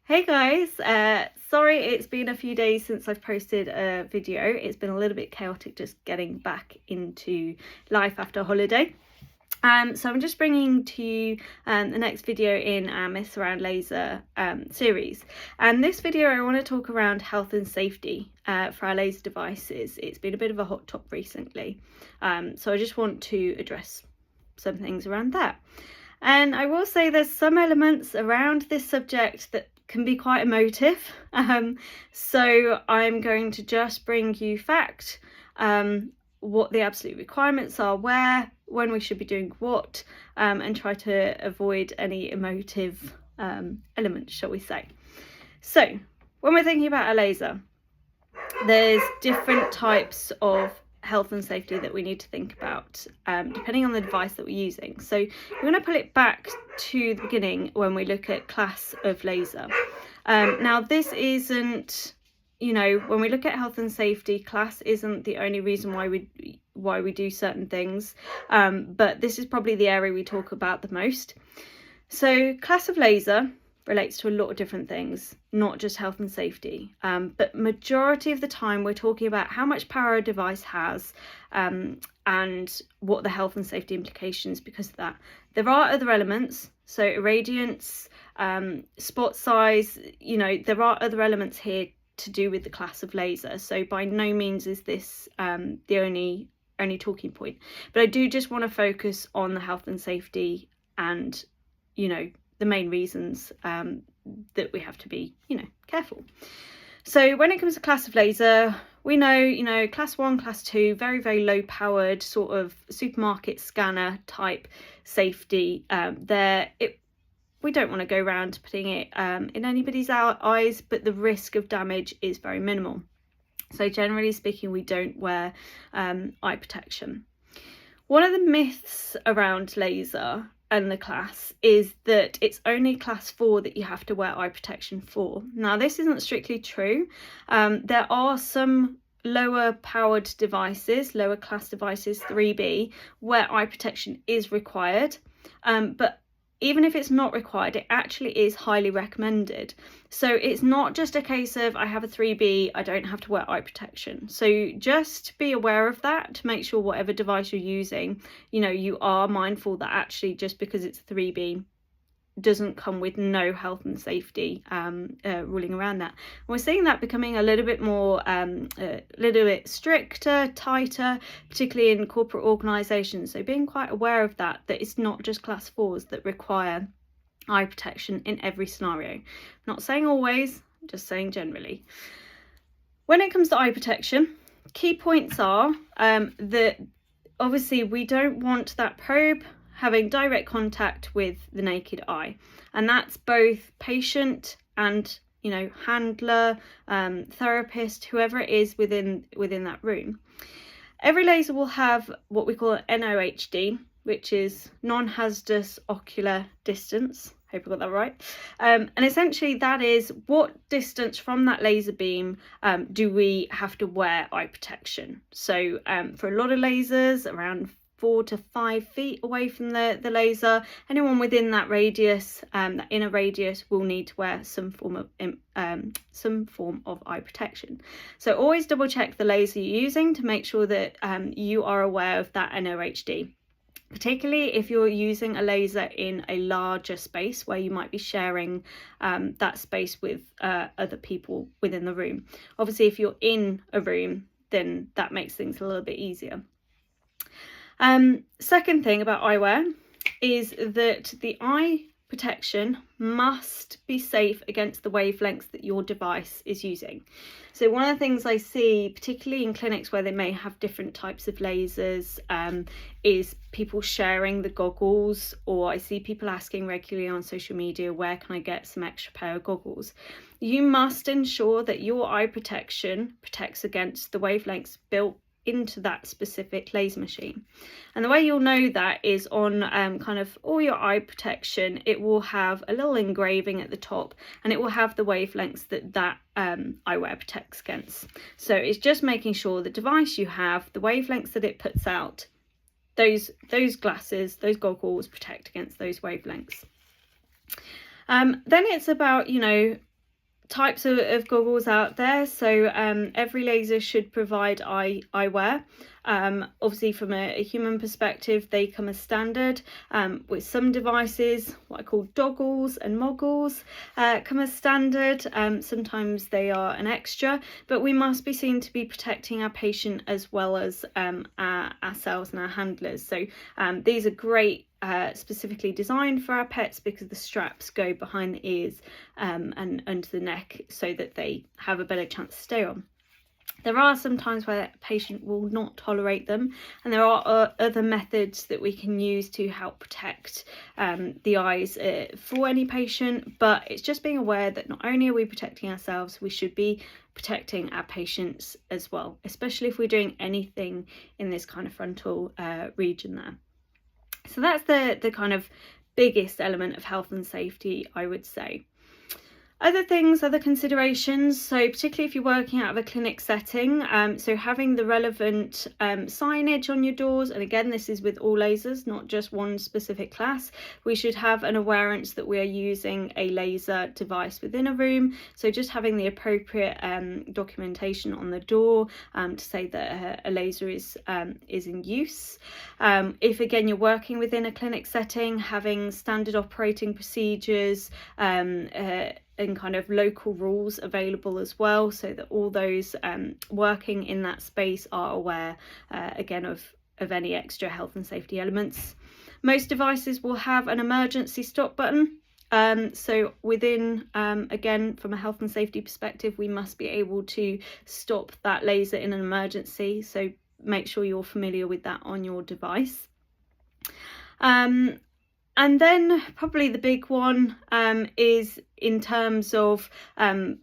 Hey guys, sorry it's been a few days since I've posted a video. It's been a little bit chaotic just getting back into life after holiday. So I'm just bringing to you the next video in our Myths Around Laser series. And this video I want to talk around health and safety for our laser devices. It's been a bit of a hot topic recently. So I just want to address some things around that. And I will say there's some elements around this subject that can be quite emotive. So I'm going to just bring you fact, what the absolute requirements are, where, when we should be doing what, and try to avoid any emotive elements, shall we say. So when we're thinking about a laser, there's different types of health and safety that we need to think about depending on the device that we're using. So we're going to pull it back to the beginning when we look at class of laser. Now this isn't, when we look at health and safety, class isn't the only reason why we do certain things, but this is probably the area we talk about the most. So class of laser relates to a lot of different things, not just health and safety, but majority of the time we're talking about how much power a device has and what the health and safety implications because of that. There are other elements, so irradiance, spot size, there are other elements here to do with the class of laser, so by no means is this the only talking point, but I do just want to focus on the health and safety and the main reasons that we have to be, careful. So when it comes to class of laser, we know, class 1, class 2, very, very low powered sort of supermarket scanner type safety. We don't want to go around putting it in anybody's eyes, but the risk of damage is very minimal. So generally speaking, we don't wear eye protection. One of the myths around laser and the class is that it's only class 4 that you have to wear eye protection for. Now this isn't strictly true. There are some lower powered devices, lower class devices, 3B, where eye protection is required, but even if it's not required, it actually is highly recommended. So it's not just a case of I have a 3B, I don't have to wear eye protection. So just be aware of that to make sure whatever device you're using, you are mindful that actually just because it's 3B doesn't come with no health and safety ruling around that. And we're seeing that becoming a little bit more, a little bit stricter, tighter, particularly in corporate organisations. So being quite aware of that it's not just class 4s that require eye protection in every scenario. Not saying always, just saying generally. When it comes to eye protection, key points are that obviously we don't want that probe having direct contact with the naked eye, and that's both patient and handler, therapist, whoever it is within that room. Every laser will have what we call NOHD, which is non-hazardous ocular distance. Hope I got that right. And essentially that is what distance from that laser beam do we have to wear eye protection. So for a lot of lasers, around 4 to 5 feet away from the laser, anyone within that radius, that inner radius, will need to wear some form of eye protection. So always double check the laser you're using to make sure that you are aware of that NOHD. Particularly if you're using a laser in a larger space where you might be sharing that space with other people within the room. Obviously, if you're in a room, then that makes things a little bit easier. Second thing about eyewear is that the eye protection must be safe against the wavelengths that your device is using. So one of the things I see, particularly in clinics where they may have different types of lasers, is people sharing the goggles, or I see people asking regularly on social media, where can I get some extra pair of goggles? You must ensure that your eye protection protects against the wavelengths built into that specific laser machine. And the way you'll know that is on kind of all your eye protection, it will have a little engraving at the top, and it will have the wavelengths that eyewear protects against. So it's just making sure the device you have, the wavelengths that it puts out, those glasses, those goggles protect against those wavelengths. Then it's about, types of goggles out there. So every laser should provide eyewear. Obviously from a human perspective, they come as standard. With some devices, what I call doggles and moggles, come as standard. Sometimes they are an extra, but we must be seen to be protecting our patient as well as ourselves and our handlers. So these are great, specifically designed for our pets, because the straps go behind the ears and under the neck so that they have a better chance to stay on. There are some times where a patient will not tolerate them, and there are other methods that we can use to help protect the eyes for any patient, but it's just being aware that not only are we protecting ourselves, we should be protecting our patients as well, especially if we're doing anything in this kind of frontal region there. So that's the kind of biggest element of health and safety, I would say. Other things, other considerations, so particularly if you're working out of a clinic setting, so having the relevant signage on your doors, and again this is with all lasers, not just one specific class. We should have an awareness that we are using a laser device within a room, so just having the appropriate documentation on the door to say that a laser is in use. If again you're working within a clinic setting, having standard operating procedures and kind of local rules available as well, so that all those working in that space are aware again of any extra health and safety elements. Most devices will have an emergency stop button. So within, again, from a health and safety perspective, we must be able to stop that laser in an emergency. So make sure you're familiar with that on your device. And then probably the big one is in terms of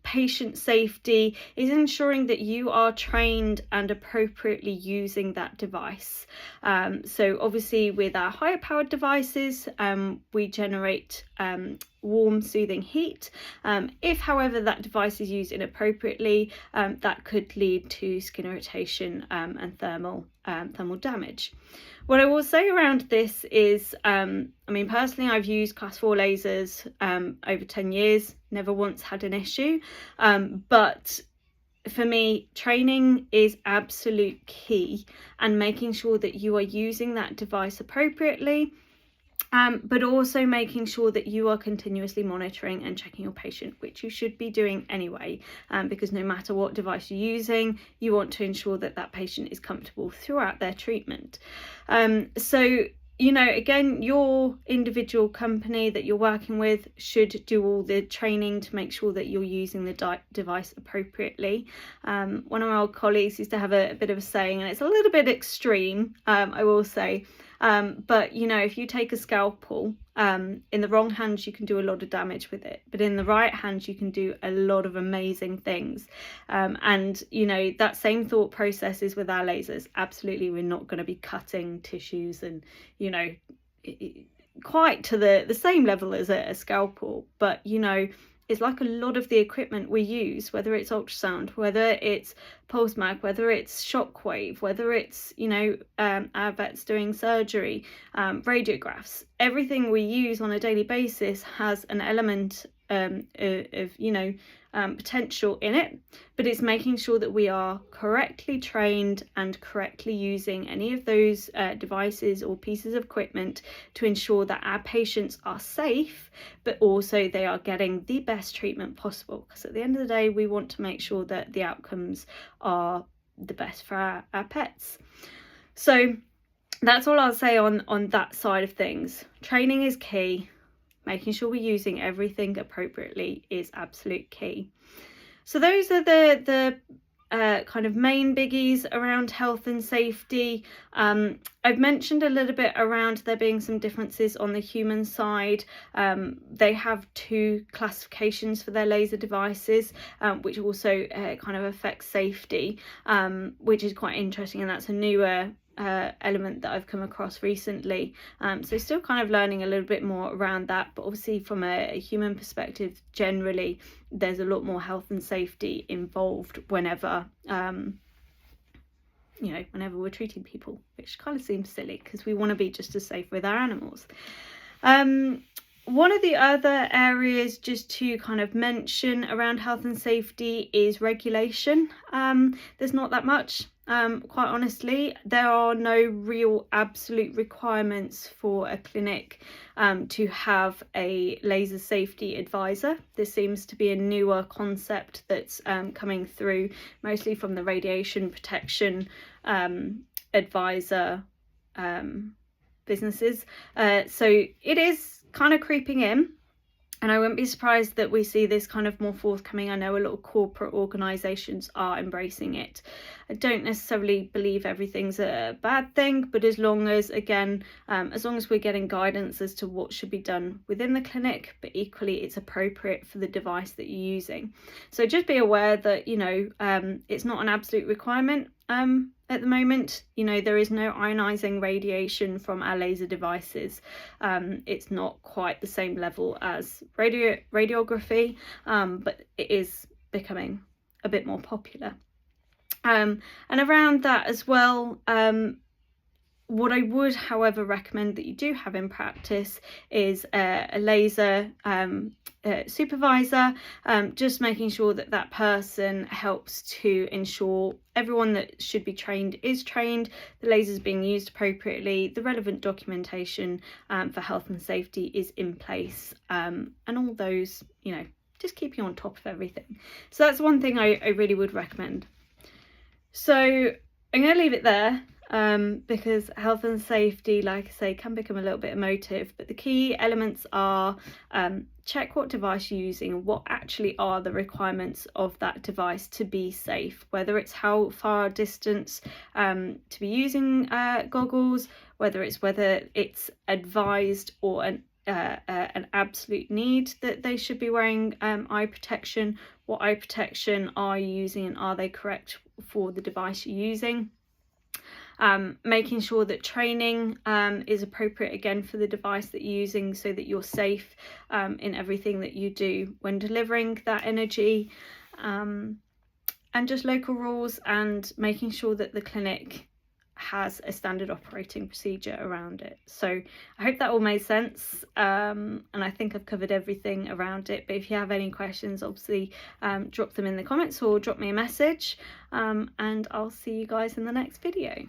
patient safety, is ensuring that you are trained and appropriately using that device. So obviously with our higher powered devices, we generate warm, soothing heat. If, however, that device is used inappropriately, that could lead to skin irritation and thermal damage. What I will say around this is, I mean, personally, I've used class 4 lasers over 10 years, never once had an issue. But for me, training is absolute key, and making sure that you are using that device appropriately. But also making sure that you are continuously monitoring and checking your patient, which you should be doing anyway, because no matter what device you're using, you want to ensure that that patient is comfortable throughout their treatment. So, you know, again, your individual company that you're working with should do all the training to make sure that you're using the device appropriately. One of my old colleagues used to have a bit of a saying, and it's a little bit extreme, I will say, but you know, if you take a scalpel, in the wrong hands you can do a lot of damage with it, but in the right hands you can do a lot of amazing things. And you know, that same thought process is with our lasers. Absolutely, we're not going to be cutting tissues and, you know, quite to the same level as a scalpel, but you know, it's like a lot of the equipment we use, whether it's ultrasound, whether it's pulse mag, whether it's shockwave, whether it's, you know, our vets doing surgery, radiographs, everything we use on a daily basis has an element of, you know, potential in it, but it's making sure that we are correctly trained and correctly using any of those devices or pieces of equipment to ensure that our patients are safe, but also they are getting the best treatment possible, because at the end of the day we want to make sure that the outcomes are the best for our pets. So that's all I'll say on that side of things. Training is key. Making sure we're using everything appropriately is absolute key. So those are the kind of main biggies around health and safety. I've mentioned a little bit around there being some differences on the human side. They have 2 classifications for their laser devices, which also kind of affects safety, which is quite interesting, and that's a newer element that I've come across recently. So still kind of learning a little bit more around that, but obviously from a human perspective, generally there's a lot more health and safety involved whenever you know, whenever we're treating people, which kind of seems silly because we want to be just as safe with our animals. One of the other areas just to kind of mention around health and safety is regulation. There's not that much. Quite honestly, there are no real absolute requirements for a clinic to have a laser safety advisor. This seems to be a newer concept that's coming through, mostly from the radiation protection advisor businesses. So it is kind of creeping in, and I wouldn't be surprised that we see this kind of more forthcoming. I know a lot of corporate organisations are embracing it. I don't necessarily believe everything's a bad thing, but as long as, again, as long as we're getting guidance as to what should be done within the clinic, but equally it's appropriate for the device that you're using. So just be aware that, you know, it's not an absolute requirement. At the moment, you know, there is no ionizing radiation from our laser devices. It's not quite the same level as radiography, but it is becoming a bit more popular. And around that as well, what I would, however, recommend that you do have in practice is a laser supervisor, just making sure that that person helps to ensure everyone that should be trained is trained, the lasers being used appropriately, the relevant documentation for health and safety is in place, and all those, you know, just keeping on top of everything. So that's one thing I really would recommend. So I'm going to leave it there. Because health and safety, like I say, can become a little bit emotive, but the key elements are check what device you're using and what actually are the requirements of that device to be safe, whether it's how far distance to be using goggles, whether it's advised or an absolute need that they should be wearing eye protection, what eye protection are you using and are they correct for the device you're using. Making sure that training is appropriate again for the device that you're using so that you're safe in everything that you do when delivering that energy, and just local rules and making sure that the clinic has a standard operating procedure around it. So I hope that all made sense, and I think I've covered everything around it, but if you have any questions, obviously drop them in the comments or drop me a message, and I'll see you guys in the next video.